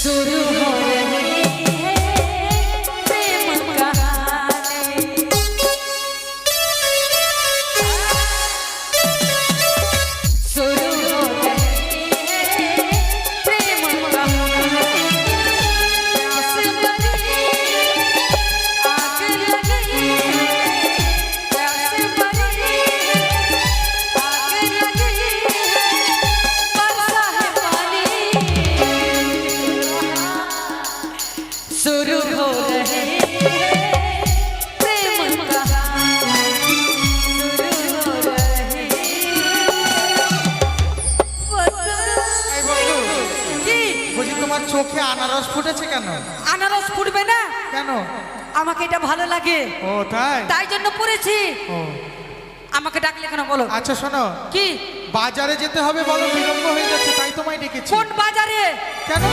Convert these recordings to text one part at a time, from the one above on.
शुरू हो रही है प्रेम कहानी। शुरू हो रही है प्रेम कहानी। प्यास भरी आग लगी है, प्यास भरी आग लगी है, बरसा है पानी। शुरू हो रही है प्रेम कहानी। शुरू हो रही এই বন্ধু, কি বুঝি তোমার চোখে আনারস ফুটেছে কেন? আনারস ফুটবে না? কেন? আমাকে এটা ভালো লাগে, ও তাই? তাই জন্য পড়েছি। ও আমাকে ডাকলে কেন বলো? আচ্ছা শোনো, কি বাজারে যেতে হবে বলো, বিলম্ব হয়ে যাচ্ছে, তাই তোমায় ডেকেছি। কোন বাজারে? কেন?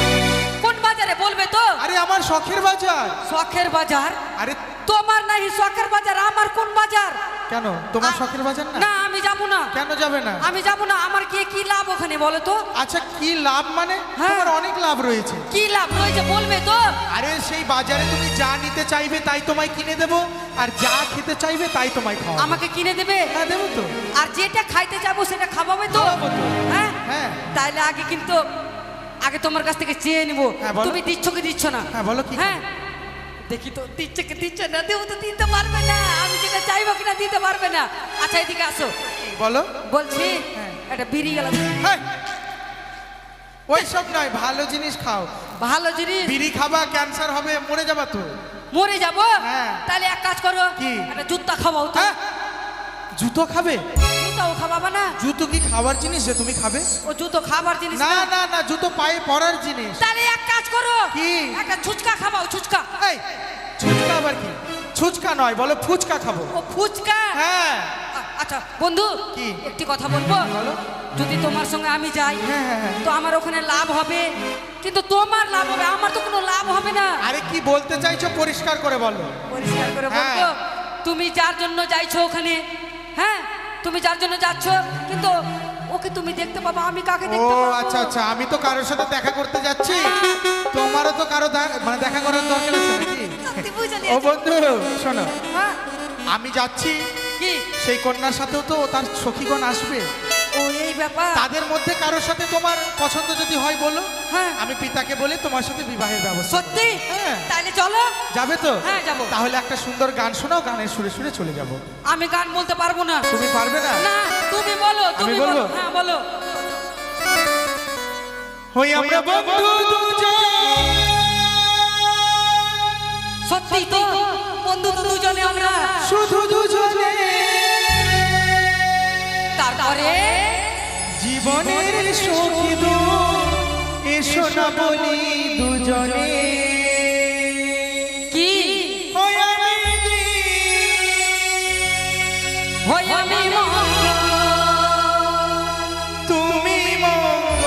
কোন বাজারে বলবে তো? আরে আমার শখের বাজার। শখের বাজার? আরে তোমার নাই শখের বাজার, আমার কোন বাজার? কেন, তোমার শখের বাজার না? না আমি যাব না। কেন যাবে না? আমি যাব না। আমার কি লাভ ওখানে বলো তো? আচ্ছা কি লাভ মানে? হ্যাঁ। তোমার অনেক লাভ রয়েছে। কি লাভ রয়েছে বলবে তো? আরে সেই বাজারে তুমি যা নিতে চাইবে তাই তোমায় কিনে দেবো, আর যা খেতে চাইবে তাই তোমায় খাওয়াবো। আমাকে কিনে দেবে? হ্যাঁ দেবো তো। আর যেটা খাইতে যাবো সেটা খাওয়াবে তো? খাওয়াবো তো। হ্যাঁ হ্যাঁ। তাইলে আগে কিন্তু আগে তোমার কাছ থেকে চেয়ে নিবো। হ্যাঁ, বলো। তুমি দিচ্ছ কি দিচ্ছ না? হ্যাঁ বলো কি? হ্যাঁ দেখি তো দিচ্ছে কি দিচ্ছে না। দেবো তো দিতে পারবে না। আমি যেটা চাইবো কিনা দিতে পারবে না। আচ্ছা এদিকে আসো। বলো। বলছি হ্যাঁ। একটা বিড়ি গেল। হেই! ওইসব নয়, ভালো জিনিস খাও। ভালো জিনিস? বিড়ি খাবা ক্যান্সার হবে, মরে যাবা তো। মরে যাবো? হ্যাঁ। তাহলে এক কাজ করো, কি? একটা জুতা খাওয়াও তো। হ্যাঁ? জুতো খাবে? জুতাও খাওয়াবা না? জুতো কি খাবার জিনিস যে তুমি খাবে? ও জুতো খাবার জিনিস না না? না না, জুতো পায়ে পরার জিনিস। তাহলে এক কাজ করো, কি? একটা ছুচকা খাওয়াও। ছুচকা? এই ছুচকা আবার কি? ছুচকা নয়, বলো ফুচকা খাবো। ও ফুচকা? হ্যাঁ। আচ্ছা বন্ধু, কি? একটি কথা বলবো? বলো। যদি তোমার সঙ্গে আমি যাই হ্যাঁ, হ্যাঁ, হ্যাঁ। তো আমার ওখানে লাভ হবে, কিন্তু তোমার লাভ হবে, আমার তো কোনো লাভ হবে না। আরে কি বলতে চাইছো পরিষ্কার করে বলো। পরিষ্কার করে হ্যাঁ। বলবো, তুমি যার জন্য যাইছো ওখানে, হ্যাঁ তুমি যার জন্য যাচ্ছ, কিন্তু ওকে তুমি দেখতে পাবা, আমি কাকে ও দেখতে পাবো? আচ্ছা আচ্ছা, আমি তো কারোর সাথে দেখা করতে যাচ্ছি, তোমারও তো কারো মানে দেখা করার দরকার আছে নাকি? সত্যি বুঝে ও নিয়েছি। বন্ধু শোনো, হ্যাঁ আমি যাচ্ছি, কি? সেই কন্যার সাথেও তো তার সখীগণ আসবে। ও এই ব্যাপার? তাদের মধ্যে কারোর সাথে তোমার পছন্দ যদি হয় বলো, হ্যাঁ। আমি পিতাকে বলে তোমার সাথে বিবাহের ব্যবস্থা। সত্যি? হ্যাঁ। তাইলে চলো। যাবে তো? হ্যাঁ, যাবো। তাহলে একটা সুন্দর গান শোনাও, গানের সুরে সুরে চলে যাব। আমি গান বলতে পারবো না। তুমি পারবে না? না তুমি বলো, তুমি বলবো? বলো। হ্যাঁ বলো। হই আমরা বন্ধু দুজন। সত্যি তো বন্ধু তো দুজনে আমরা, শুধু দুজনে তারপরে জীবনের সখী দু, এসো না বলি দুজনে। কি হই আমি হই আমি মঙ্গল, তুমি মঙ্গল,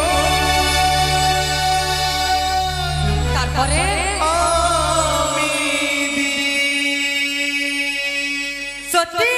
তারপরে আমি সত্যি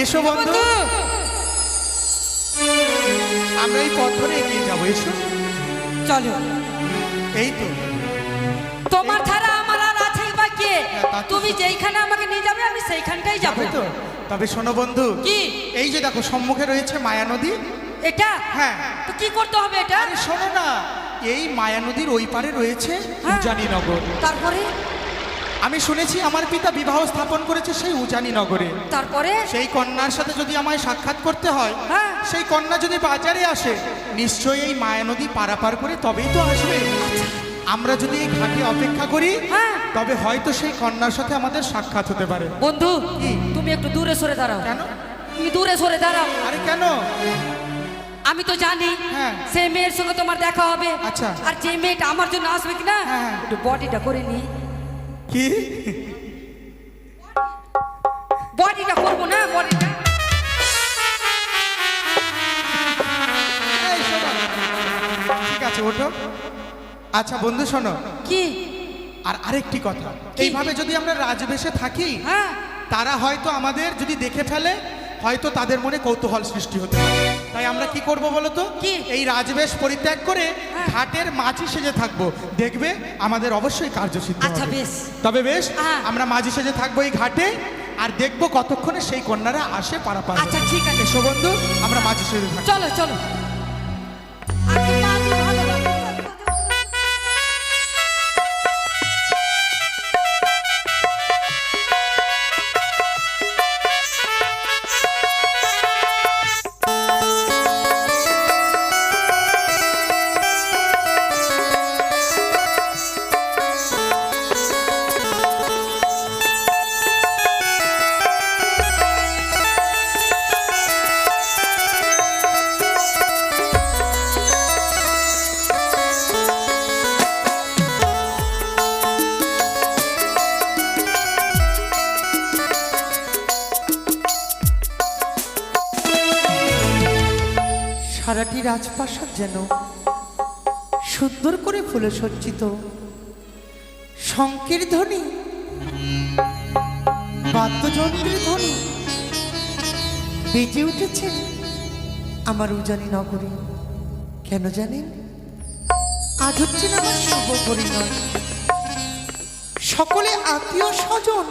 এসো বন্ধু, আমরা এই পথ ধরে এগিয়ে যাবো, এসো। চলো। এই তো তোমার ছাড়া আমার আর আছে বা কে? তা তো তুমি যেইখানে আমাকে নিয়ে যাবে আমি সেইখানটাই যাবো। যাবে তো? তবে শোনো বন্ধু, কি? এই যে দেখো সম্মুখে রয়েছে মায়া নদী। এটা? হ্যাঁ। তো কি করতে হবে এটা? আরে শোনো না, এই মায়া নদীর ওই পারে রয়েছে হ্যাঁ। উজানিনগর। তারপরে? আমি শুনেছি আমার পিতা বিবাহ স্থাপন করেছে সেই উজানিনগরে। তারপরে? সেই কন্যার সাথে যদি আমায় সাক্ষাৎ করতে হয়, হ্যাঁ। সেই কন্যা যদি বাজারে আসে, নিশ্চয়ই এই মায়া নদী পারাপার করে তবেই তো আসবে। আমরা যদি এই ঘাটে অপেক্ষা করি, হ্যাঁ। তবে হয়তো সেই কন্যার সাথে আমাদের সাক্ষাৎ হতে পারে। বন্ধু, কি? তুমি একটু দূরে সরে দাঁড়াও। কেন? তুমি দূরে সরে দাঁড়াও। আরে কেন? আমি তো জানি হ্যাঁ। সেই মেয়ের সঙ্গে তোমার দেখা হবে। আচ্ছা। আর যে মেয়েটা আমার জন্য আসবে কিনা, হ্যাঁ, হ্যাঁ। একটু বডিটা করে নি। কি? বডিটা করবো না, বডিটা। এই শোনো। ঠিক আছে, ওঠো। আচ্ছা বন্ধু শোনো, কি? আর আরেকটি কথা, এইভাবে যদি আমরা রাজবেশে থাকি, হ্যাঁ। তারা হয়তো আমাদের যদি দেখে ফেলে, হয়তো তাদের মনে কৌতূহল সৃষ্টি হতে পারে। তাই আমরা কি করব বলো তো? কি? এই রাজবেশ পরিত্যাগ করে হ্যাঁ। ঘাটের মাঝি সেজে থাকবো, দেখবে আমাদের অবশ্যই কার্যসিদ্ধি আচ্ছা, হবে। বেশ। তবে বেশ, হ্যাঁ। আমরা মাঝি সেজে থাকবো এই ঘাটে, আর দেখবো কতক্ষণে সেই কন্যারা আসে পারাপার। আচ্ছা, ঠিক আছে। এসো বন্ধু, আমরা মাঝি সেজে থাকবো। চলো চলো। আজকে মাঝি ভালো লাগে। সারাটি রাজপ্রাসাদ যেন সুন্দর করে ফুলে সজ্জিত। শঙ্কের ধ্বনি, বাদ্যযন্ত্রের ধ্বনি বেজে উঠেছে আমার উজানি নগরী। কেন জানেন? আজ হচ্ছে না আমার শুভ পরিণয়। সকলে আত্মীয় স্বজন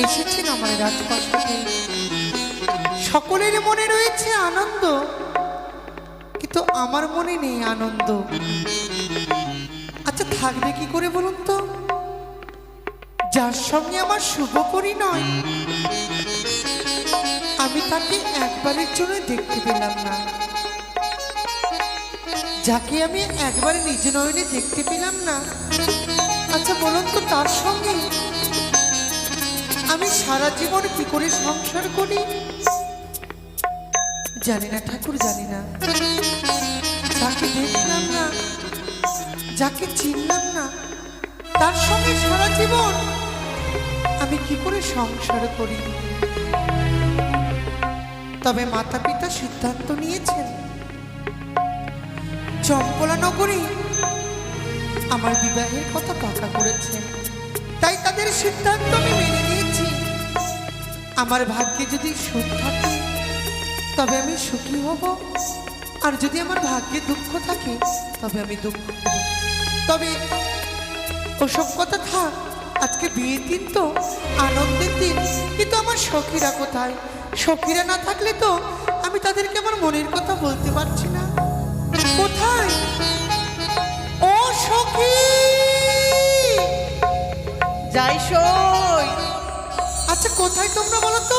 এসেছেন আমার রাজপ্রাসাদে। সকলের মনে রয়েছে আনন্দ, কিন্তু আমার মনে নেই আনন্দ। আচ্ছা থাকবে কি করে বলুন তো? যার সঙ্গে আমার শুভ পরিণয়, আমি তাকে একবারের জন্য দেখতে পেলাম না। যাকে আমি একবারে নিজ নয়নে দেখতে পেলাম না, আচ্ছা বলুন তো তার সঙ্গে আমি সারা জীবন কি করে সংসার করি? জানি না ঠাকুর, জানি না। যাকে দেখলাম না, যাকে চিনলাম না, তার সঙ্গে সারা জীবন আমি কি করে সংসার করি? তবে মাতা পিতা সিদ্ধান্ত নিয়েছেন চম্পলা নগরে আমার বিবাহের কথা পাকা করেছেন। তাই তাদের সিদ্ধান্ত আমি মেনে নিয়েছি। আমার ভাগ্যে যদি সুখ থাকে তবে আমি সুখী হব, আর যদি আমার ভাগ্যে দুঃখ থাকে তবে আমি দুঃখ হব। তবে ওসব কথা থাক, আজকে বিয়ের দিন তো, আনন্দের দিন, কিন্তু আমার সখীরা কোথায়? সখীরা না থাকলে তো আমি তাদেরকে আমার মনের কথা বলতে পারছি না। কোথায় ও সখী? যাই সই। আচ্ছা কোথায় তোমরা বলো তো?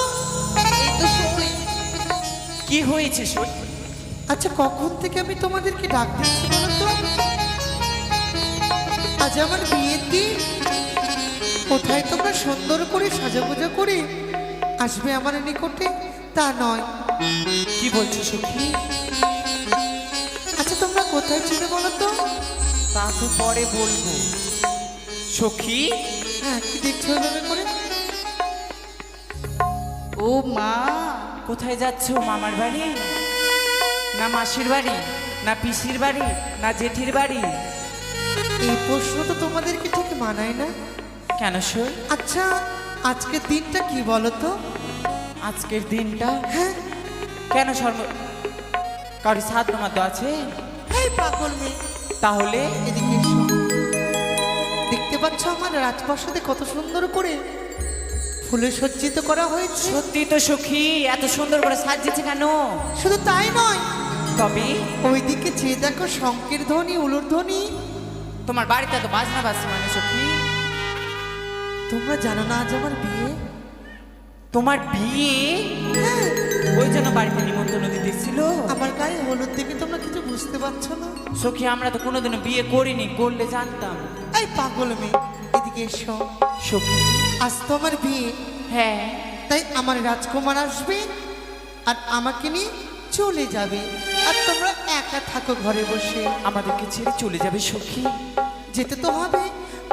এই তো সই। কি হয়েছে সই? আচ্ছা কখন থেকে আমি তোমাদেরকে ডাক দিচ্ছি বলো তো? আজ আমার বিয়ের দিন, কোথায় তোমরা সুন্দর করে সাজাগোজা করে আসবে আমার নিকটে? তা নয়। কি বলছো সখী? আচ্ছা তোমরা কোথায় ছিলে বলো তো? তা তো পরে বলবো সখী। হ্যাঁ, কি দেখছো এভাবে করে? ও মা, কোথায় যাচ্ছো? মামার বাড়ি না মাসির বাড়ি না পিসির বাড়ি না জেঠির বাড়ি? এই প্রশ্ন তো তোমাদেরকে ঠিক মানায় না। কেন সই? আচ্ছা আজকের দিনটা কি বলো তো? আজকের দিনটা হ্যাঁ কেন কারো সাধ্য মাত্র আছে? এই পাগল মেয়ে, তাহলে এদিকে এসো। দেখতে পাচ্ছ আমার রাজপ্রাসাদে কত সুন্দর করে ফুলে সজ্জিত করা হয়েছে। সত্যি তো সখী, এত সুন্দর করে সাজিয়েছে কেন? শুধু তাই নয়, তবে ওইদিকে চেয়ে দেখো শঙ্কের ধ্বনি, উলুর ধ্বনি। তোমার বাড়িতে তো বাজনা বাজছে মানে সখী। তোমরা জানো না আজ আমার বিয়ে? তোমার বিয়ে? হ্যাঁ, ওই জন্য বাড়িতে নিমন্ত্রণ দিতেছিল। আমার গায়ে হলুদ দেখে তোমরা কিছু বুঝতে পারছো না? সখী আমরা তো কোনোদিনও বিয়ে করিনি, করলে জানতাম। এই পাগল মেয়ে, এদিকে এসো। সখী আজ তো আমার বিয়ে, হ্যাঁ, তাই আমার রাজকুমার আসবে আর আমাকে নিয়ে চলে যাবে, আর তোমরা একা থাকো ঘরে বসে। আমাদেরকে ছেড়ে চলে যাবে সখী? যেতে তো হবে,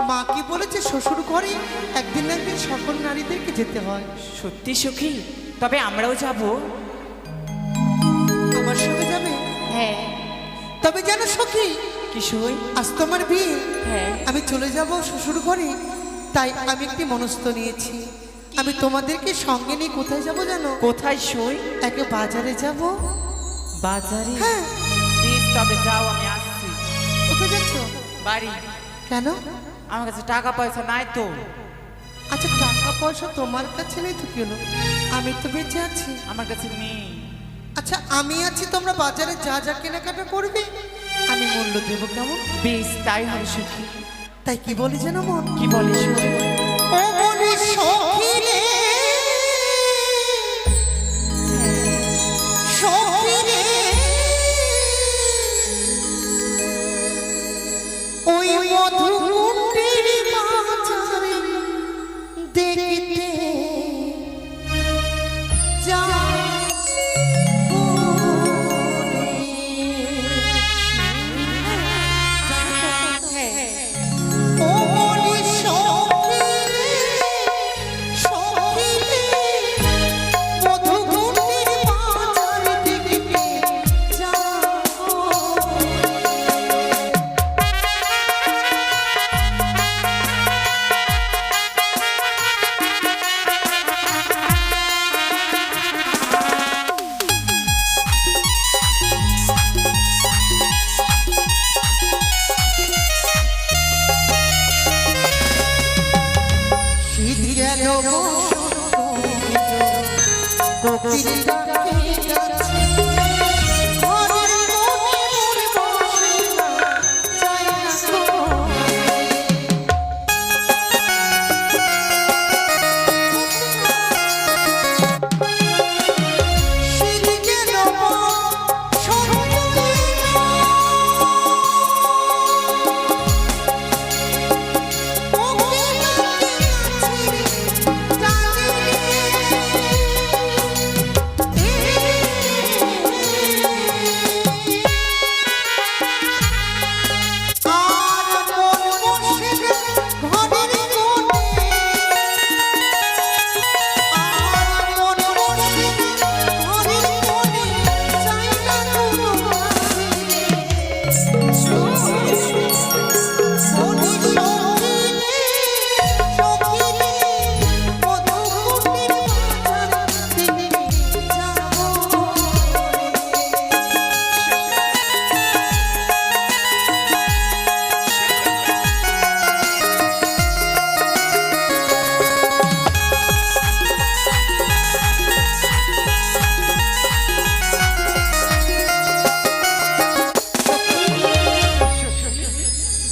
মা কি বলেছে শ্বশুর ঘরে একদিন না একদিন সকল নারীদেরকে যেতে হয়। সত্যি সখী? তবে আমরাও যাব। আমার সঙ্গে যাবে? হ্যাঁ। তবে জানো সখী, কি সই? আজ তো আমার বিয়ে, হ্যাঁ। আমি চলে যাব শ্বশুর ঘরে, তাই আমি একটি মনস্থ নিয়েছি। আমি তোমাদেরকে সঙ্গে নিয়ে কোথায় যাব জানো? কোথায় সই? একে বাজারে যাব। বাজারে? হ্যাঁ। প্লিজ তবে যাও, আমি আসছি। কোথায় যাচ্ছ? বাড়ি। কেন? আমার কাছে টাকা পয়সা নাই তো। আচ্ছা, টাকা পয়সা তোমার কাছে নেই তো কি হলো? আমি তো বেঁচে আছি। আমার কাছে নেই। আচ্ছা, আমি আছি, তোমরা বাজারে যা যা কেনাকাটা করবে আমি মূল্য দেবো, কেমন? বেশ, তাই হবে সখী। তাই কি বলি যেন মন? কি বলে সখী? ও বলি সখী রে, সখী রে, ওই মধুকুটির বাজারে দেখতে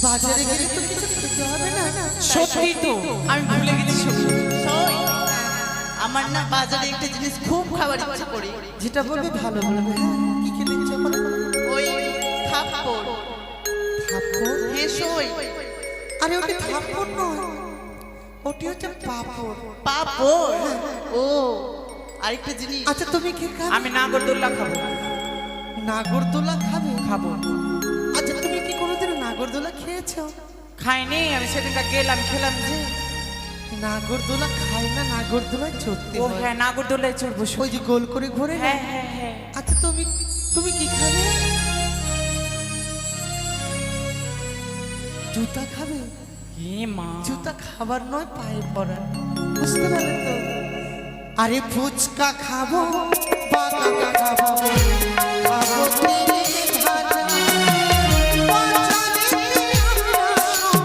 বাজারে গেলে তো কিছু খেতে হবে না? সত্যি তো, আমি ভুলে গেছি সখী। আমার না বাজারে একটা জিনিস খুব খাবার ইচ্ছা করে, যেটা বলবে ভালো বলবে। হ্যাঁ, কি খেতে ইচ্ছা করে? ওই থাপ্পড়। থাপ্পড়? হেসই আরে ওটি থাপ্পড় নয়, ওটি হচ্ছে পাপড়। পাপড়। ও আরেকটা জিনিস, আচ্ছা, তুমি কি খাবে? আমি নাগরদোল্লা খাবো। নাগরদোলা খাবে? খাবো। আচ্ছা, তুমি কি কোনোদিন নাগরদোলা খেয়েছো? খাইনি, আমি সেদিনটা গেলাম, খেলাম যে। নাগরদোলা খাই না, নাগরদোলায় চড়তে ও হয়। হ্যাঁ, নাগরদোল্লায় চড়বো ওই যে গোল করে ঘোরে না? হ্যাঁ হ্যাঁ হ্যাঁ। আচ্ছা, তুমি তুমি কি খাবে? জুতা খাবে? হে মা, জুতা খাবার নয়, পায়ে পরার। বুঝতে পারলে তো? আরে ফুচকা খাবো বাদাম খাবো খাবো তেলে ভাজা বাজারে আমরা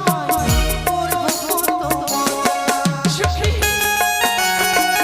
সবাই করবো কত মজা। ফুচকা খাবো বাদাম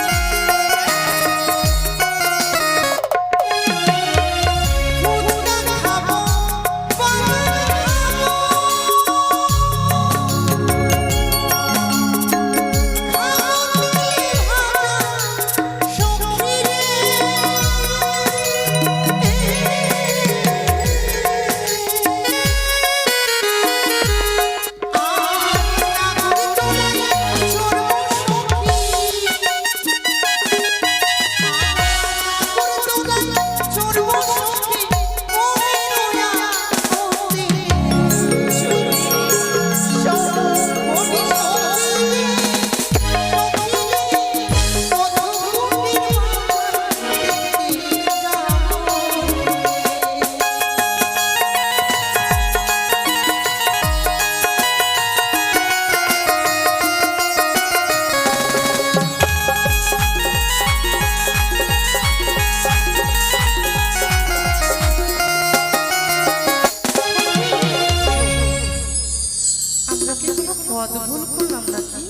আমরা কি কোনো পথ ভুল করলাম নাকি?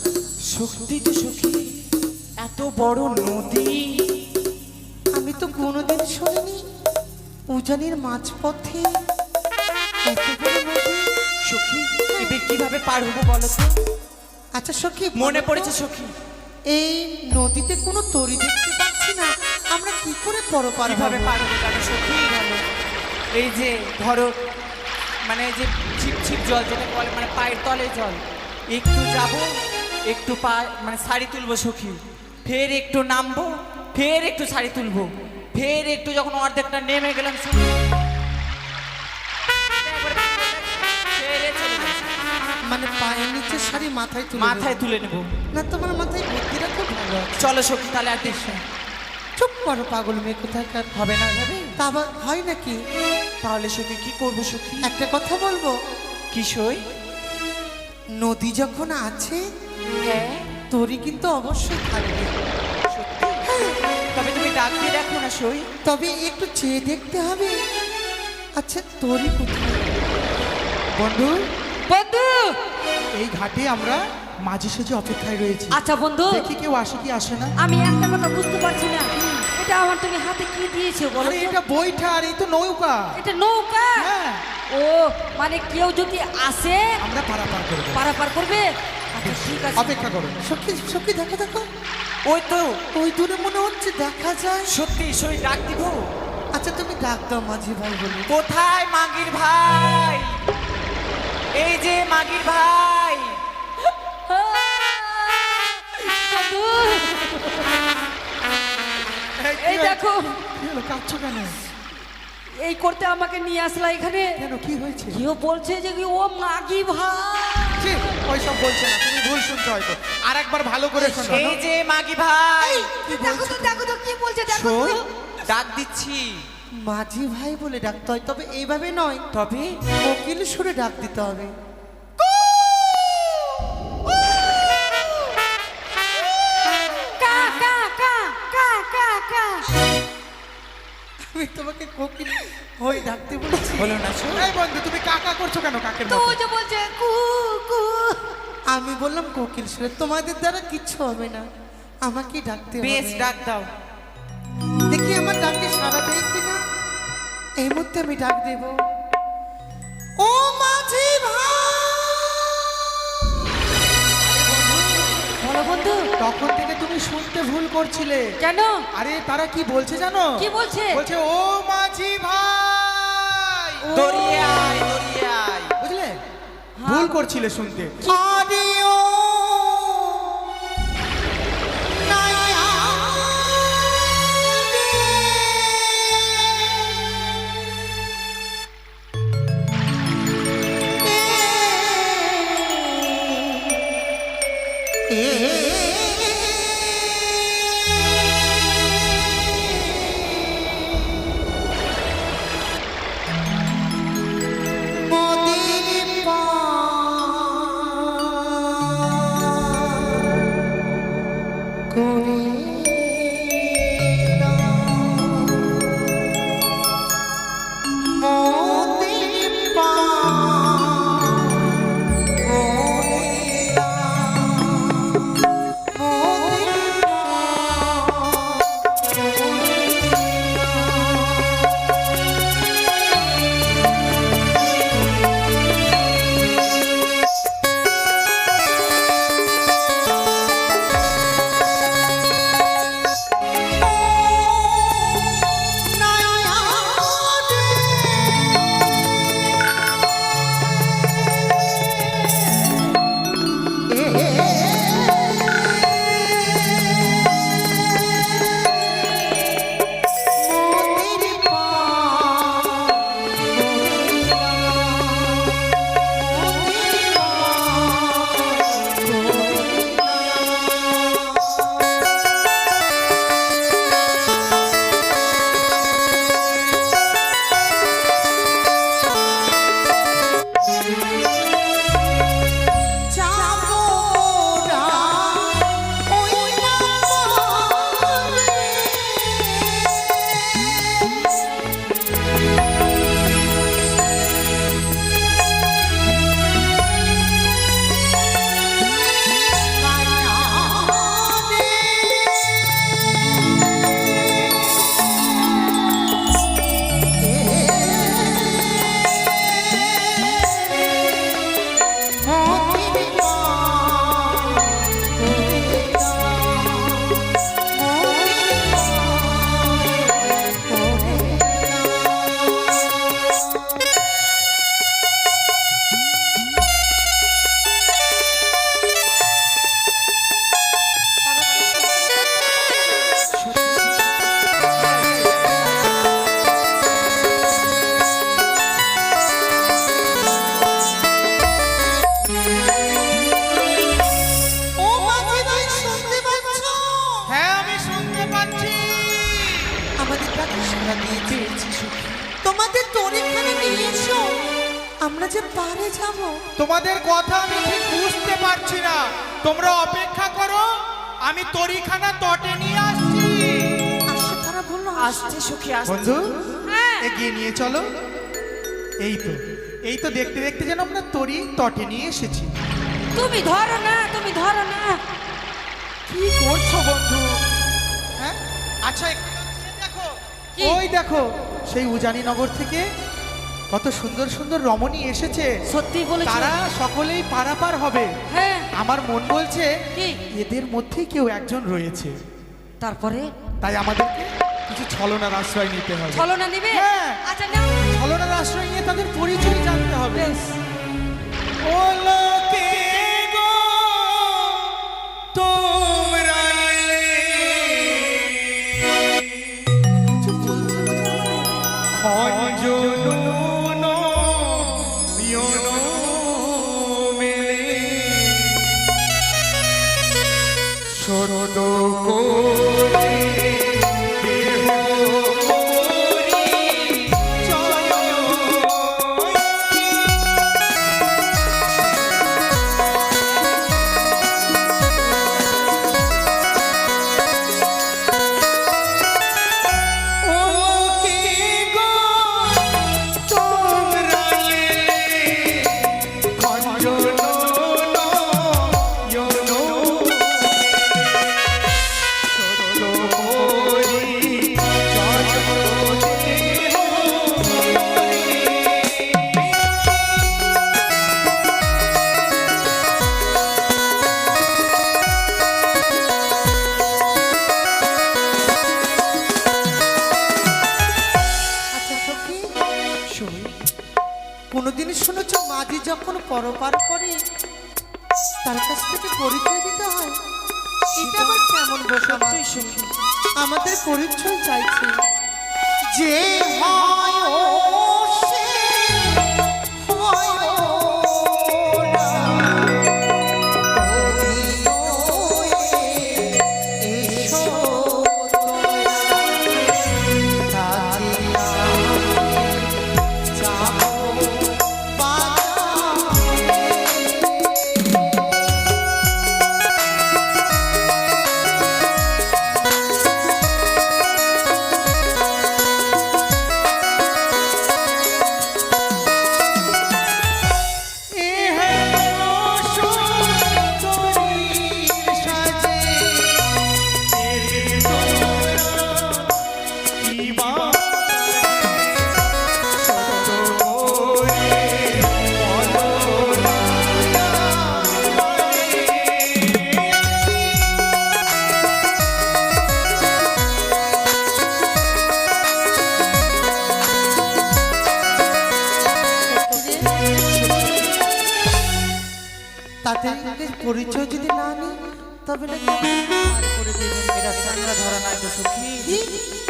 সত্যি তো সখী, এত বড় নদী। আমি তো কোনোদিন শুনিনি উজানির মাঝপথে এত বড় নদী। সখী, এবার কিভাবে পার হবো বলো তো? আচ্ছা সখী, মনে পড়েছে সখী, এই নদীতে কোনো তরি দেখতে পাচ্ছি না, আমরা কি করে পরপার কিভাবে হবো? পার হবো জানো সখী? এই যে ধরো, মানে এই যে ছিপ ছিপ জল যেটা বলে, মানে পায়ের তলে জল, একটু যাব, একটু পা মানে শাড়ি তুলবো সখী, ফের একটু নামবো, ফের একটু শাড়ি তুলবো, ফের একটু যখন অর্ধেকটা নেমে গেলাম সখী, ফের এ চলে যাবো সখী। মানে পায়ের নিচে শাড়ি মাথায় তুলে মাথায় তুলে নেবো। দেবো? না, তোমার মাথায় বুদ্ধিটা খুব ভালো আছে। চলো সখী, তাহলে আর দেখছি না। চুপ করো পাগল মেয়ে কোথাকার। হবে না ভাবে? তা আবার হয় নাকি? তাহলে সখী কি করবো সখী? একটা কথা বলবো, কি সই? নদী যখন আছে হ্যাঁ তরি কিন্তু অবশ্যই থাকবে। সত্যি? তবে তুমি ডাক দিয়ে দেখো না সই। তবে একটু চেয়ে দেখতে হবে। আচ্ছা তরি কোথায়? বন্ধু, বন্ধু, এই ঘাটে আমরা মাঝে সেজে অপেক্ষায় রয়েছি। আচ্ছা বন্ধু, দেখি কেউ আসে কি আসে না। আমি একটা কথা বুঝতে পারছি না, এটা আমার তুমি হাতে কি দিয়েছো বলো আরে তো? এটা বইটা, আর এই তো নৌকা। এটা নৌকা? হ্যাঁ, ও মানে কেউ যদি আসে আমরা পারাপার করবো। পারাপার করবে? আচ্ছা ঠিক আছে। অপেক্ষা করো। সখী সখী দেখো দেখো, ওই তো ওই দূরে মনে হচ্ছে দেখা যায়। সত্যি সই, ডাক দিব। আচ্ছা তুমি ডাক দাও মাঝি ভাই বলে। কোথায় মাগির ভাই? এই যে মাগির ভাই। বন্ধু, এই কি দেখো, কি হলো, কাঁদছো কেন? এই করতে আমাকে নিয়ে আসলা এখানে। কেন, কি হয়েছে? কেউ বলছে যে কি ও মাগি ভাই। ছি, ওইসব বলছে না, তুমি ভুল শুনছো হয়তো। আর একবার ভালো করে শোনো। এই যে মাগি ভাই, দেখো তো দেখো তো কি বলছে, দেখো শোন। তো। ডাক দিচ্ছি। মাঝি ভাই বলে ডাকতে হয়, তবে এইভাবে নয়, তবে কোকিল সুরে ডাক দিতে হবে। কা কা কা কা কা কা। আমি তোমাকে কোকিল হয়ে ডাকতে বলেছি। বলো না সই। এই বন্ধু, তুমি কাকা করছো কেন কাকের তো মতো? ও যে বলছে কু কু। আমি বললাম কোকিল সুরে, তোমাদের দ্বারা কিচ্ছু হবে না, আমাকে ডাকতে হবে। বেশ, ডাক দাও। দেখি আমার ডাকে সারা দেয় কিনা। এই মুহূর্তে আমি ডাক দেব, ও মাঝি ভাই। বলো বন্ধু, তখন থেকে তুমি শুনতে ভুল করছিলে। কেন? আরে তারা কি বলছে জানো? কি বলছে? বলছে ও মাঝি ভাই। দরিয়ায় দরিয়ায়। বুঝলে, ভুল করছিলে শুনতে। আরে ও নাইয়া মোদের পা আমরা যে পারে যাব। তোমাদের কথা আমি ঠিক বুঝতে পারছি না। তোমরা অপেক্ষা করো, আমি তরিখানা তটে নিয়ে আসছি। আসছে, তারা বললো আসছে সখী আসছে। বন্ধু হ্যাঁ। এগিয়ে নিয়ে চলো। এই তো দেখতে দেখতে যেন আমরা তরি তটে নিয়ে এসেছি। তুমি ধরো না, তুমি ধরো না। কি করছো বন্ধু? হ্যাঁ, আচ্ছা এখানে দেখো, কি? ওই দেখো সেই উজানিনগর থেকে কত সুন্দর সুন্দর রমণী এসেছে। সত্যি বলেছো? তারা সকলেই পারাপার হবে। হ্যাঁ। আমার মন বলছে কি? এদের মধ্যে কেউ একজন রয়েছে, তারপরে তাই আমাদেরকে কিছু ছলনার আশ্রয় নিতে হবে। ছলনা নিবে? হ্যাঁ। আচ্ছা নাও। ছলনার আশ্রয় নিয়ে তাদের পরিচয় জানতে হবে। বেশ। ও লোকে গো তোমরা এলে, খঞ্জন নয়ন মেলে, শরদ করে দেহ করি চয়ন। ও কে গো তোমরা এলে, খঞ্জন নয়ন শরদ করি চয়ন দেহ আচ্ছা সখী, কোনোদিন শুনেছ মাঝি যখন পরপার করে তার কাছ থেকে পরিচয় দিতে হয়? এটা আবার কেমন বোকা মাছ? আমাদের পরিচয় চাইছে যে হয় ও সে হয় ও না। অভিনয়ে এসো তোমরা, কাজে যাবো বাজারে। এ হলো সুন্দরীর সাজে, এলে তোমরা কি বাজে, শত করে বলো না আমারে। তাদের পরিচয় যদি না নিই তবে নাকি আমাকে পার করে দেবেন। এরা চাকরা ধরা নাই তো সখী,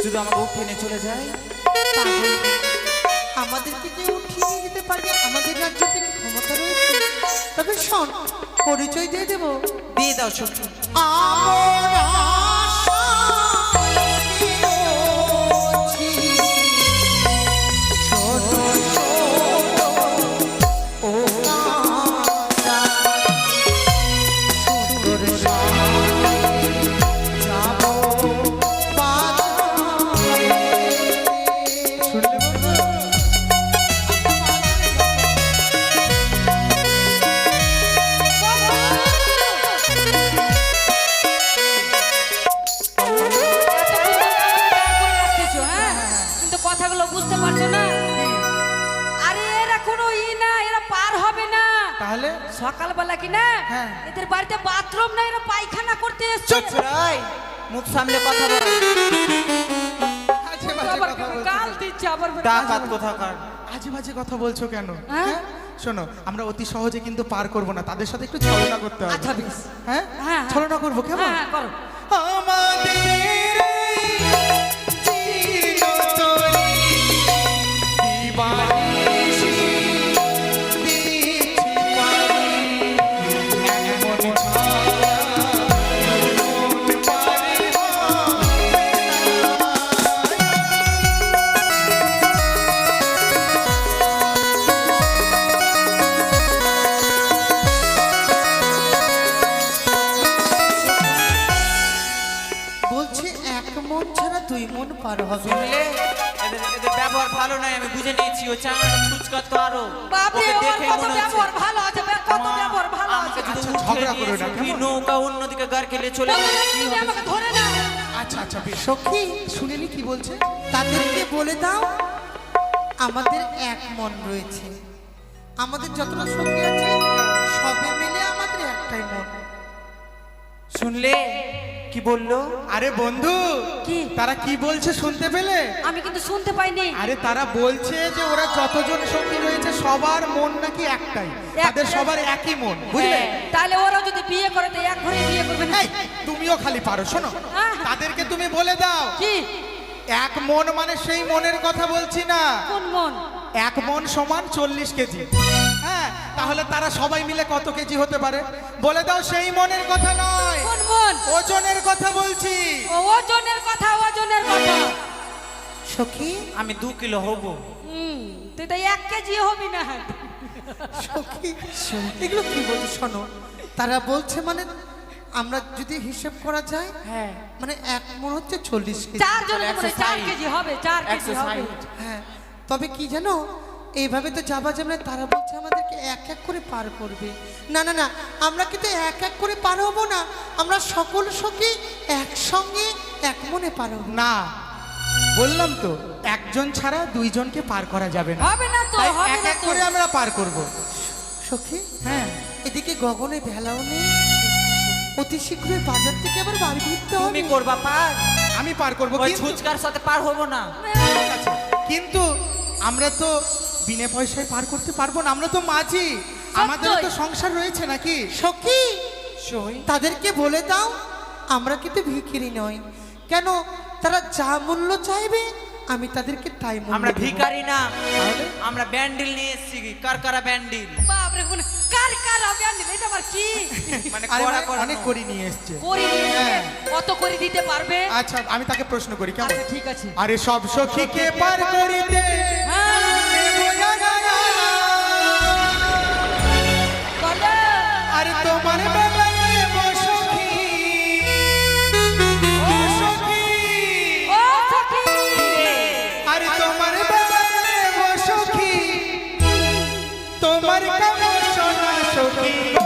যদি আমাকে উঠে চলে যায়। পাগল, আমাদেরকে যে উঠিয়ে নিয়ে যেতে পারবে, আমাদের রাজ্য থেকে ক্ষমতা রয়েছে। তবে শোন, পরিচয় দিয়ে দেবো। দিয়ে দাও সখী। আমরা পেয়েছি ছোট ছোট ও কাঁচা সুন্দর সাথে যাবো বাজারে। শুনলে বন্ধু? কিন্তু কথাগুলো বুঝতে পারছো না? আরে এরা কোনো না, এরা পার হবে না। তাহলে সকালবেলা কি না হ্যাঁ। এদের বাড়িতে বাথরুম না, এরা পায়খানা করতে এসছে। চুপ রাই, মুখ সামলে কথা বল। আজে বাজে আবার কথা বলছো গাল কেন? দিচ্ছে আবার। ডাকাত কোথাকার। আজে বাজে কথা বলছো কেন? হ্যাঁ? হ্যাঁ? শোনো, আমরা অতি সহজে কিন্তু পার করব না, তাদের সাথে একটু ছলনা করতে হবে। আচ্ছা বেশ। হ্যাঁ? হ্যাঁ, হ্যাঁ। ছলনা করবো কেমন? হ্যাঁ, হ্যাঁ, করো। আমাদের চিরতরে দিবানিশি দিছি পারি, এমন ছায়া মন পারে হবে না। হবে। শুনলে এদের এদের ব্যবহার ভালো নয়, আমি বুঝে নিয়েছি। ও চাঙাটা ফুচকার তো আরো বাপরে ওকে ওর দেখেই কত মনে ব্যবহার হচ্ছে ভালো আছে কত ব্যবহার ভালো আমাকে আছে যদি আচ্ছা, উঠে ঝগড়া নিয়ে করো না, এসে কেমন? নৌকা অন্যদিকে গার খেলে চলে বলো, গেলে কি তুমি হবে? আমাকে ধরে না আচ্ছা আচ্ছা বেশ সখী শুনিনি কি বলছে তাদেরকে বলে দাও আমাদের এক মন রয়েছে, আমাদের যতটা সখী আছে সবে মিলে আমাদের একটাই মন। শুনলে কি বললো? আরে বন্ধু কি? তারা কি বলছে শুনতে পেলে? আমি কিন্তু শুনতে পাইনি আরে তারা বলছে যে ওরা যতজন সখী রয়েছে সবার মন নাকি একটাই, তাদের সবার একই মন, বুঝলে? হ্যাঁ, তাহলে ওরা যদি বিয়ে করে তো এক ঘরে বিয়ে করবে না এই, তুমিও খালি পারো, শোনো হ্যাঁ। তাদেরকে তুমি বলে দাও কি এক মন মানে সেই মনের কথা বলছি না, কোন মন এক মন সমান 40 কেজি। হ্যাঁ, তাহলে তারা সবাই মিলে কত কেজি হতে পারে বলে দাও, সেই মনের কথা নয়, কোন মন ওজনের কথা বলছি। ও ওজনের কথা ওজনের কথা সখী আমি 2 কিলো হব। তুই তো 1 কেজি হবি না সখী এগুলো কি বলছো? শোনো, তারা বলছে মানে আমরা যদি হিসেব করা যায় হ্যাঁ মানে এক মন হচ্ছে 40 কেজি। 4 জনের মনে 4 কেজি হবে 4 কেজি হবে 160 হ্যাঁ, তবে কি জানো, এইভাবে তো যাবা যাবে না। তারা বলছে আমাদেরকে এক এক করে পার করবে। না না না, আমরা কিন্তু এক এক করে পার হবো না, আমরা সকল সখী একসঙ্গে এক মনে পার হবো। না, বললাম তো একজন ছাড়া দুইজনকে পার করা যাবে না, হবে না তো তাই হবে এক না এক তো করে আমরা পার করব। সখী হ্যাঁ, এদিকে গগনে ভেলাও নেই, অতি শীঘ্রই বাজার থেকে আবার বাড়ি ফিরতে হবে। তুমি করবা পার, আমি পার করব, ওই কিন্তু ফুচকার সাথে পার হব না। ঠিক আছে, কিন্তু আমরা তো বিনা পয়সায় পার করতে পারবো না, আমরা তো মাঝি, আমাদের তো সংসার রয়েছে নাকি? সখী সই তাদেরকে বলে দাও আমরা কিন্তু ভিখিরি নই। কেন? তারা যা মূল্য চাইবে আমি তাদেরকে তাই মূল্য আমরা দেব। ভিখারি না, আমরা ব্যান্ডেল নিয়ে এসেছি, কারকারা ব্যান্ডেল, বাপ রে কোন কার কার হবে আনলে এটা আবার কি মানে আরে কড়া ভাই, কড়া অনেক করি নিয়ে এসছে। করি নিয়ে এসে হ্যাঁ। কত করে দিতে পারবে আচ্ছা, আমি তাকে প্রশ্ন করি কেমন? আচ্ছা ঠিক আছে আরে সব সখীকে পার করিতে হ্যাঁ বলো আরে তোমার বেলায় নেব সখী, ও সখী, ও সখী আরে তোমার বেলায় নেব সখী, তোমার কেমন সোনা সখী গো।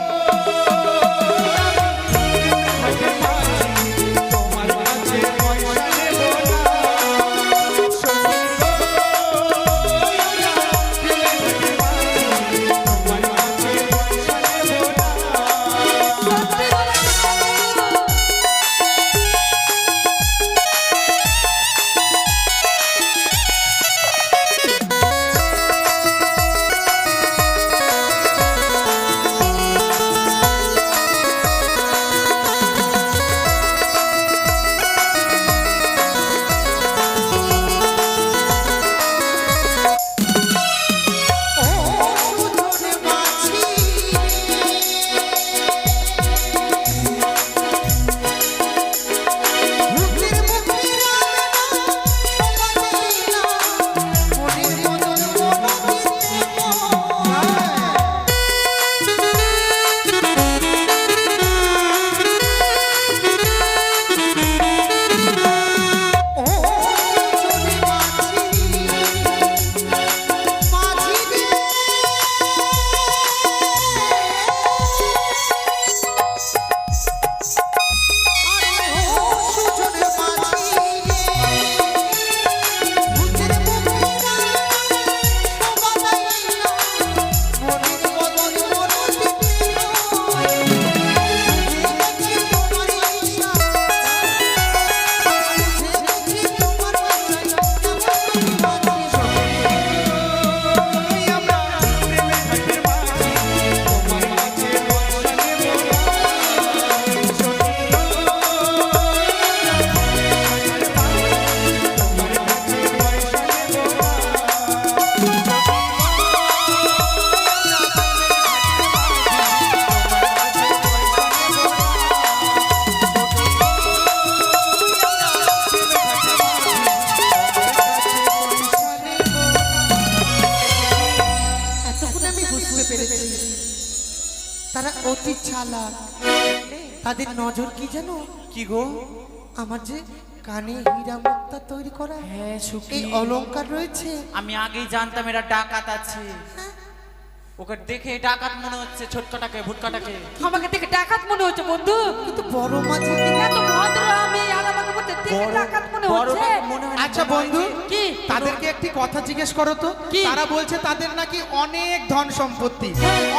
তোমার কাছে পয়সা নেব না, সখী গো। তোমার কাছে পয়সা নেব না। সত্যি বলো সুধরে মাছি মুখের মুখে রাবে না, মনের মতন মনকে ও সুধরে মাছি মাঝি রে আরে ও সুজনে মাঝি রে বুকের মুখে শোভাবাইলা মনের মতন মন দিতে দেখি তোমার ইশা দেখি তোমার ইশা কেমন মাঝি আমরা প্রেমে থাকতে পারি, তোমার কাছে পয়সা নেব না, সখী গো। তোমার কাছে পয়সা নেব না, এতক্ষণ আমি বুঝতে পেরেছি তারা অতি চালাক। তাদের নজর কি জানো? কি গো? আমার যে কানে হীরা মুক্তা তৈরি করা হ্যাঁ সুখী, এই অলংকার রয়েছে। আমি আগেই জানতাম এরা ডাকাত আছে। ওকে দেখে ডাকাত মনে হচ্ছে, ছোটকাটাকে ভুটকাটাকে। আমাকে দেখে ডাকাত মনে হচ্ছে বন্ধু। কিন্তু বড় মাঝে কি এত ভদ্র আমি, আর আমাকে বলতে দেখে ডাকাত মনে হচ্ছে। বড়টা মনে হয় না, আচ্ছা মনে হয় বন্ধু, যে- কি? তাদেরকে একটি কথা জিজ্ঞেস করো তো। কি? তারা বলছে তাদের নাকি অনেক ধন সম্পত্তি,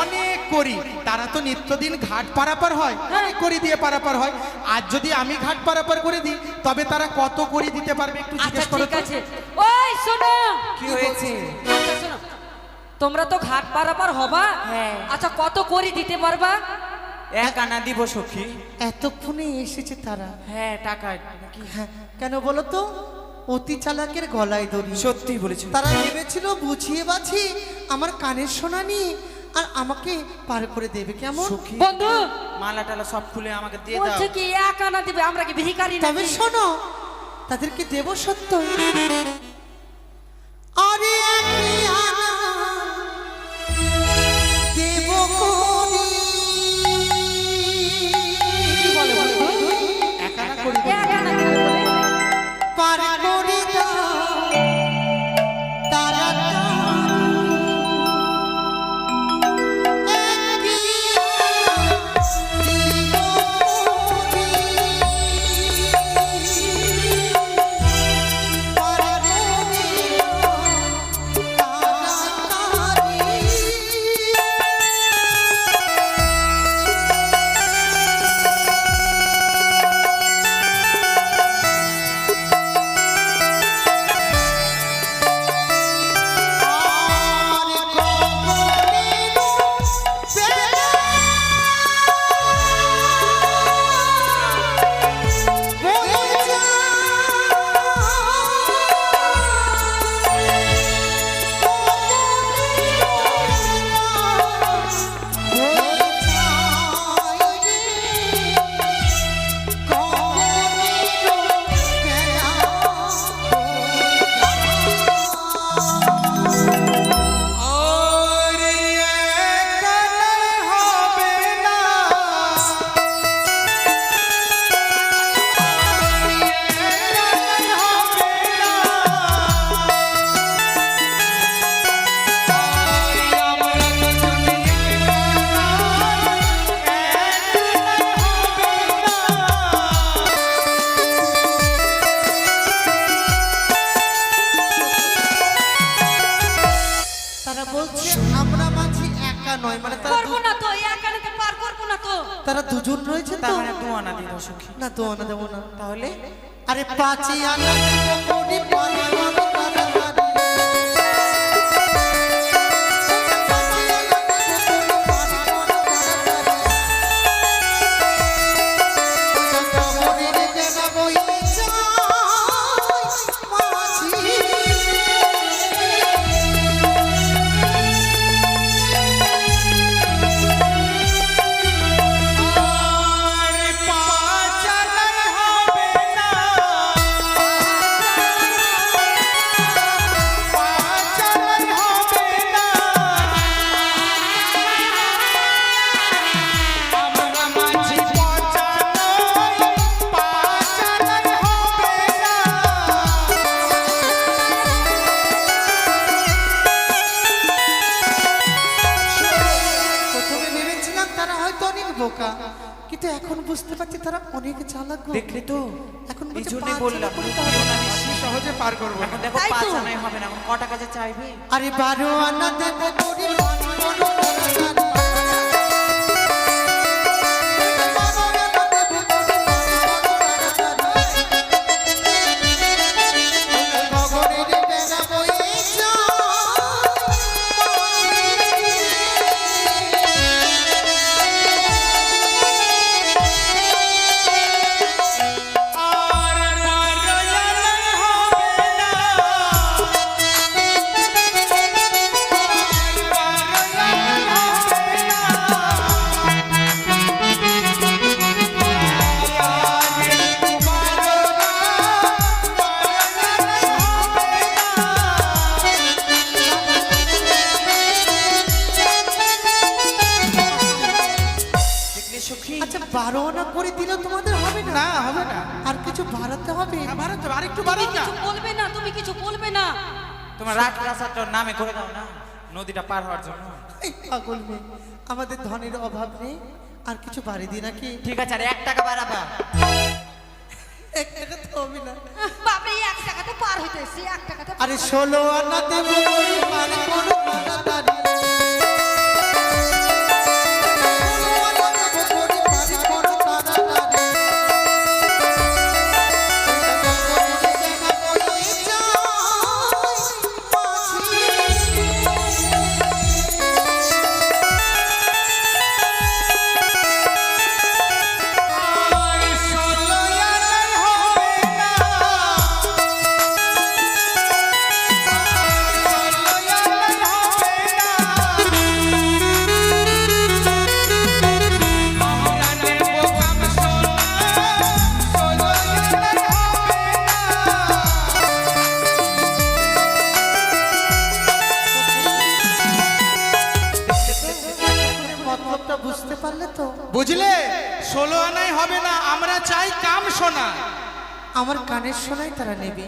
অনেক করি। তারা তো নিত্যদিন ঘাট পারাপার হয়, অনেক করি দিয়ে পারাপার হয়। আর যদি আমি ঘাট পারাপার করে দিই, তবে তারা কত করি দিতে পারবে একটু আচ্ছা জিজ্ঞেস করো ঠিক তো। আছে। ওই শোনো, কি হয়েছে? আচ্ছা শোনো, তোমরা তো ঘাট পারাপার হবা। হ্যাঁ। আচ্ছা কত করি দিতে পারবা? এক আনা দিব সখী। এতক্ষণে এসেছে তারা? হ্যাঁ টাকা নাকি? হ্যাঁ, কেন বলো তো? অতি চালাকের গলায় দড়ি। সত্যি বলেছো। তারা ভেবেছিল বুঝিয়ে বাছি আমার কানের সোনা নিয়ে আর আমাকে পার করে দেবে। কেমন? সখী, বন্ধু মালা টালা সব খুলে আমাকে দিয়ে দাও। বলছে কি এক আনা দিবে, আমরা কি ভিখারি তবে নাকি? শোনো, তাদেরকে দেব সত্য। আরে একই আনা দেব করি। কি বলে বন্ধু? একানা করি এক আনা দিবে বলে? পার করে দাও তাড়াতাড়ি। একই আনা দেব করি। পার করে দাও তাড়াতাড়ি। তারা বলছে আমরা মাঝি একা নয়, মানে করবো না তো, এক আনাতে পার করবো না তো। তারা দুজন রয়েছে তো। তার মানে 2 আনা দিব সখী। না তো আনা দেবো না। তাহলে আরে পাঁচই আনা দেবো কোটি পানি পাবো তাড়াতাড়ি। পাঁচই আনা দেবো কোটি পানি পাবো তাড়াতাড়ি। জগরের জানা বয়ে যায় মাঝি। প্রথমে ভেবেছিলাম তারা হয়তো অনেক বোকা, কিন্তু এখন বুঝতে পারছি তারা অনেক চালাক গো। দেখলি তো, এখন এই বলছে জন্যই পাঁচ বললাম আনা করে তাড়াতাড়ি। আমি সহজে পার করবো না। এখন দেখো তাই তো। 5 আনাই হবে না, এখন কটা কাজে চাইবে? আরে 12 আনা দেবো কোটি পানি পাবো তাড়াতাড়ি। 12 আনা দেবো কোটি পানি পাবো তাড়াতাড়ি। গগনের বেড়া বয়ে যায় মাঝি। বারো আনা করে দিলে তোমাদের হবে না? না হবে না। আর কিছু বাড়াতে হবে। হ্যাঁ, বাড়াতে হবে, আরেকটু বাড়ান না। কিছু বলবে না, তুমি কিছু বলবে না। তোমার রাজপ্রাসাদটার নামে করে দাও না, নদীটা পার হওয়ার জন্য। এই পাগল মেয়ে, আমাদের ধনের অভাব নেই, আর কিছু বাড়িয়ে দিই নাকি? ঠিক আছে, আর 1 টাকা বাড়াবা। 1 টাকা তো হবে না। বাপরে 1 টাকাতে পার হইতে এসছি, 1 টাকাতে আরে 16 আনা দেবো আর কোনো তাড়াতাড়ি। 16 আনা দেবো আর কোনো তাড়াতাড়ি। মতলবটা বুঝতে পারলে তো? বুঝলে? 16 আনাই হবে না, আমরা চাই কাম সোনা। আমার কানের শোনাই তারা নেবে,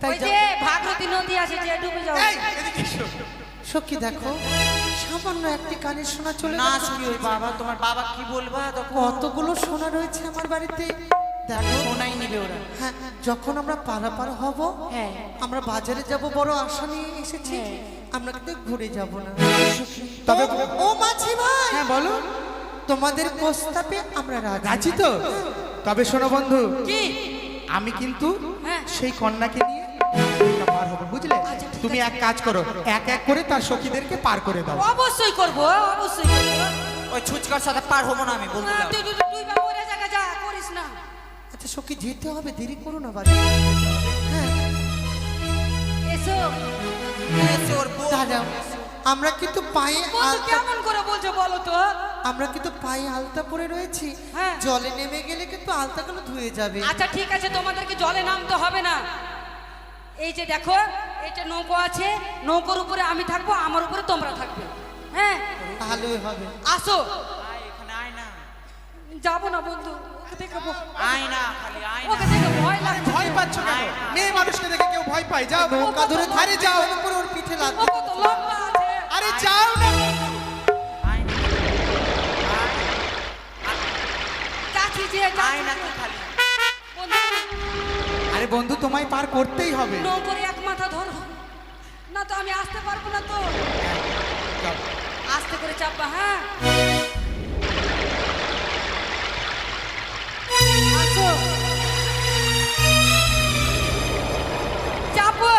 তাই ওই যে ভাগরতী নদী আছে, যে ডুবে যাও। এই, এদিকে এসো। সখী দেখো, সামান্য একটি কানের সোনা চলে না গেছে। কি ওই বাবা, তোমার বাবা কি বলবা তখন? কতগুলো সোনা রয়েছে আমার বাড়িতে। দেখো, সোনাই নিবে ওরা। হ্যাঁ, যখন আমরা পারাপার হব, হ্যাঁ। আমরা বাজারে যাব, বড় আশা নিয়ে এসেছি, আমরা কিন্তু ঘুরে যাব না। তবে ও মাঝি ভাই, হ্যাঁ বলো। তোমাদের প্রস্তাবে আমরা রাজি। রাজি তো? তবে শোনো বন্ধু, কি? আমি কিন্তু হ্যাঁ। সেই কন্যাকে নিয়ে নদীটা পার হবো, বুঝলে? আচ্ছা, ঠিক তুমি আছে। এক কাজ করো, এক এক করে তার সখীদেরকে পার করে দাও। অবশ্যই করব, অবশ্যই করব। ওই ছুচকার সাথে পার হবো না আমি, বলতে দাও। তুই বাবা ওরে জায়গা যা করিস না। আচ্ছা সখী, যেতে হবে, দেরি করো না বাজারে। হ্যাঁ, এসো। ওর বউ। দাঁড়াও, আমরা কিন্তু পায়ে বন্ধু আলতা, কেমন করে বলছো বলো তো? আমরা কিন্তু পায়ে আলতা পরে রয়েছি, হ্যাঁ। জলে নেমে গেলে কিন্তু আলতাগুলো ধুয়ে যাবে। আচ্ছা ঠিক আছে, তোমাদেরকে জলে নামতে হবে না। এই যে দেখো, এটা নৌকো আছে, নৌকোর উপরে আমি থাকবো, আমার উপরে তোমরা থাকবে। হ্যাঁ, ভালোই হবে। আসো। আয়, এখানে আয় না। যাবো না বন্ধু, ওকে দেখে আয় না, খালি আয় ওকে না। দেখে ভয় লাগছে। ভয় পাচ্ছ কেন? মেয়ে মানুষকে দেখে কেউ ভয় পায়? যাও নৌকা ধরে আরে যাও। ওর উপরে ওর পিঠে ও লাগবে। কত লম্বা আছে। আরে যাও না। আয় না। যাচ্ছি যে আয় না তুই খালি। বন্ধু, আরে বন্ধু, তোমায় পার করতেই হবে। নৌকোর এক মাথা ধরো, না তো আমি আসতে পারবো না তো। যাও। আস্তে করে চাপবা, হ্যাঁ? আসো, চাপো।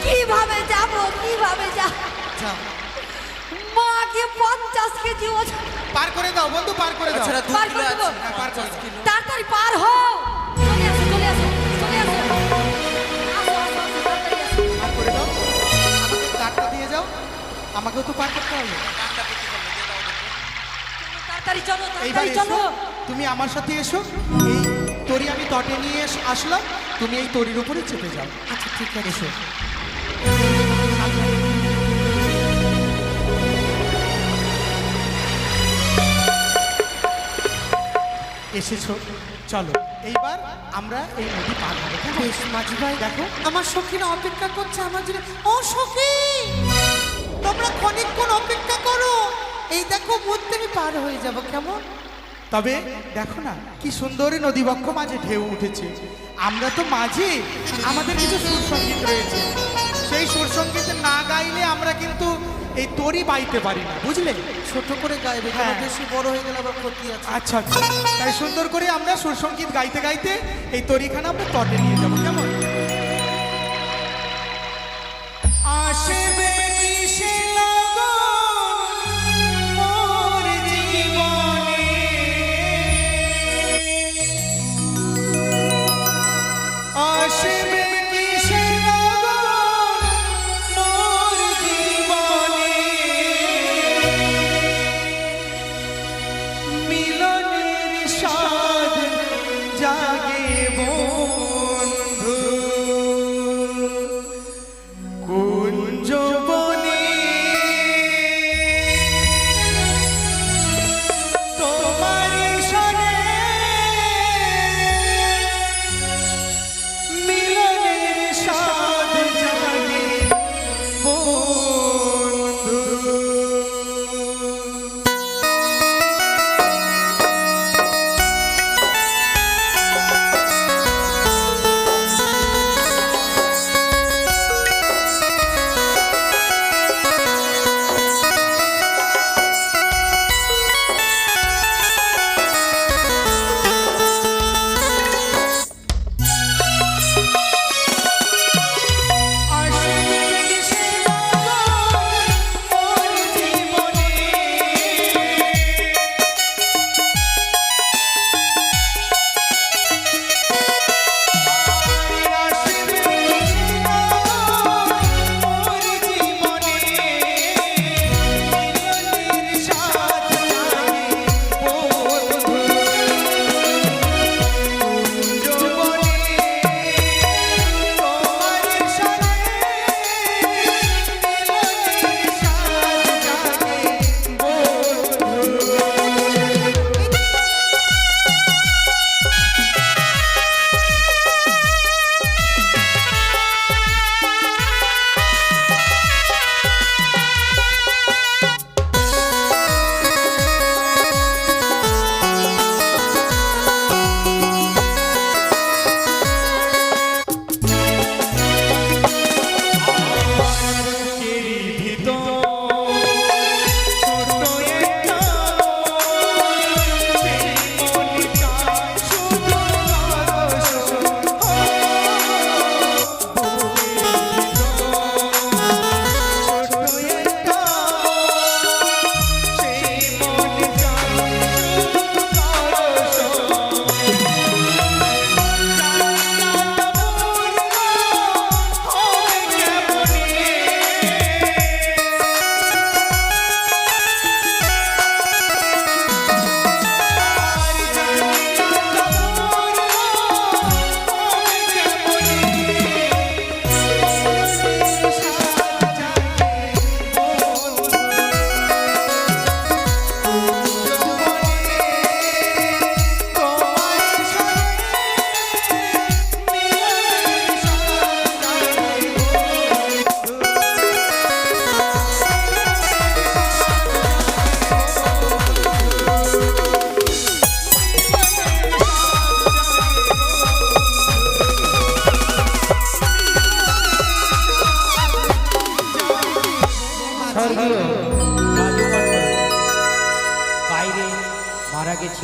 কিভাবে যাবো, কিভাবে যাব? যাও। মাকে 50 কেজি ওজন। পার করে দাও বন্ধু, পার করে দাও। আচ্ছা, 2 পার কিলো করে দেবো। আছে। হ্যাঁ, পার করে দাও। তাড়াতাড়ি পার হও। চলে আসো, চলে আসো, চলে আসো। আসো, আসো, আসো, তাড়াতাড়ি আসো। পার করে দাও। আমাকে কার্ডটা দিয়ে যাও, আমাকেও তো পার করতে হবে। তাড়াতাড়ি চলো, এইবার তাড়াতাড়ি এসো, চলো। তুমি আমার সাথে এসো। এই তরি আমি তটে নিয়ে আসলাম, তুমি এই তরির উপরে চেপে যাও। আচ্ছা ঠিক আছে। এসো। এসেছো, চলো এইবার আমরা এই নদী পার হবো। কেমন? বেশ মাঝি ভাই, দেখো। আমার সখীরা অপেক্ষা করছে আমার জন্য। ও সখী, তোমরা ক্ষণিকক্ষণ অপেক্ষা করো, এই দেখো মধ্যে আমি পার হয়ে যাব। কেমন? তবে দেখো না কি সুন্দর নদীবক্ষ মাঝে ঢেউ উঠেছে। আমরা তো মাঝে, আমাদের কিছু সুরসঙ্গীত রয়েছে, সেই সুরসঙ্গীত না গাইলে আমরা কিন্তু এই তরি বাইতে পারি না, বুঝলে? ছোট করে গাইবে, হ্যাঁ। কারণ বেশি বড় হয়ে গেলে আবার ক্ষতি আছে। আচ্ছা আচ্ছা, তাই সুন্দর করে আমরা সুরসঙ্গীত গাইতে গাইতে এই তরিখানা আমরা তটে নিয়ে যাবো। কেমন? আসবে কিসে লগন মোর জীবনে, আসবে কিসে লগন মোর জীবনে, মিলনের স্বাদ জাগে বন্ধু,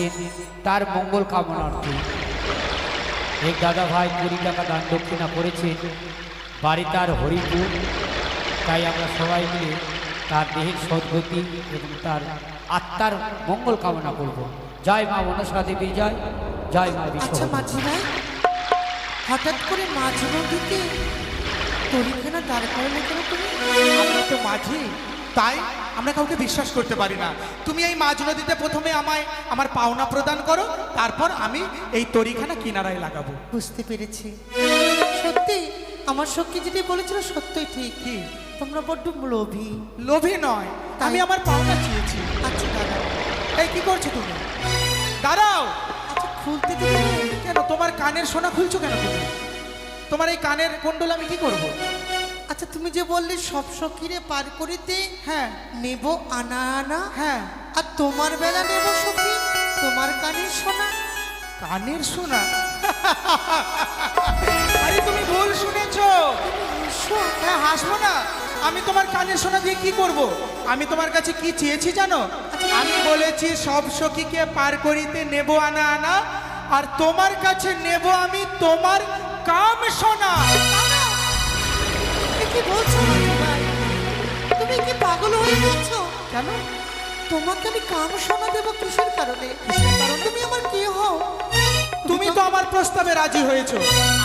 এসেছেন তার মঙ্গল কামনার্থে। এক দাদা ভাই 20 টাকা দান দক্ষিণা করেছেন, বাড়ি তার হরিপুর। তাই আমরা সবাই মিলে তার দেহের সদ্গতি এবং তার আত্মার মঙ্গল কামনা করব। জয় মা মনসা দেবী, জয় জয় মা আচ্ছা বিশ্বকর্মা। মাঝি ভাই, হঠাৎ করে মাঝ নদীতে তরিখানা দাঁড় করালে কেন তুমি? আমরা তো মাঝি, তাই আমরা কাউকে বিশ্বাস করতে পারি না। তুমি এই মাঝ নদীতে প্রথমে আমায় আমার পাওনা প্রদান করো, তারপর আমি এই তরিখানা কিনারায় লাগাবো। বুঝতে পেরেছি। সত্যি আমার সখী যেটি বলেছিল সত্যই ঠিক। কি? তোমরা বড্ড লোভী। লোভী নয়, আমি আমার পাওনা চেয়েছি। আচ্ছা দাঁড়াও, এই কি করছো তুমি? দাঁড়াও। আচ্ছা খুলতে দিবে? কেন তোমার কানের সোনা খুলছো কেন তুমি? তোমার এই কানের কুণ্ডল আমি কি করব? আচ্ছা তুমি যে বললে সব সখীরে পার করিতে হ্যাঁ নেব আনা আনা, হ্যাঁ, আর তোমার বেলা নেব সখী তোমার কানের সোনা। কানের সোনা? আরে তুমি ভুল শুনেছো। হ্যাঁ, হাসবো না। আমি তোমার কানের সোনা দিয়ে কি করব? আমি তোমার কাছে কি চেয়েছি জানো? আমি বলেছি সব সখীকে পার করিতে নেব আনা আনা, আর তোমার কাছে নেব আমি তোমার কাম সোনা। এ কি বলছো মাঝি ভাই? তুমি কি পাগল হয়ে গেছো? কেন? তোমাকে আমি কাম সোনা দেবো কিসের কারণে? তুমি আমার কে হও? তুমি তো আমার প্রস্তাবে রাজি হয়েছো।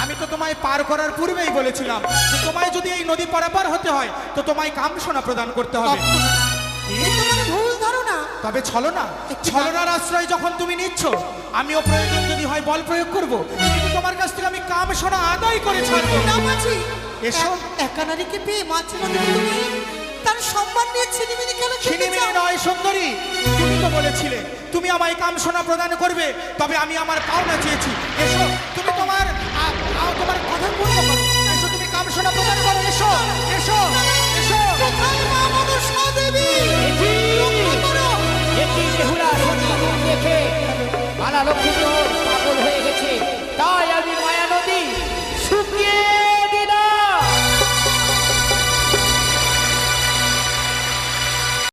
আমি তো তোমায় পার করার পূর্বেই বলেছিলাম যে তোমায় যদি এই নদী পারাপার হতে হয় তো তোমায় কাম সোনা প্রদান করতে হবে। এ তোমার ভুল ধারণা। তবে ছলনা, ছলনার আশ্রয় যখন তুমি নিচ্ছ, আমিও প্রয়োজন যদি হয় বল প্রয়োগ করব, কিন্তু তোমার কাছ থেকে আমি কাম সোনা আদায় করে ছাড়বো। না মাঝি, এসো। একা নারীকে পেয়ে মাঝি নদী তুমি তার সম্মান নিয়ে ছিনিমিনি কেন খেলতে ছিনিমিনি চাও? নয় সুন্দরী, তুমি তো বলেছিলে তুমি আমায় কাম সোনা প্রদান করবে, তবে আমি আমার পাওনা চেয়েছি। এসো,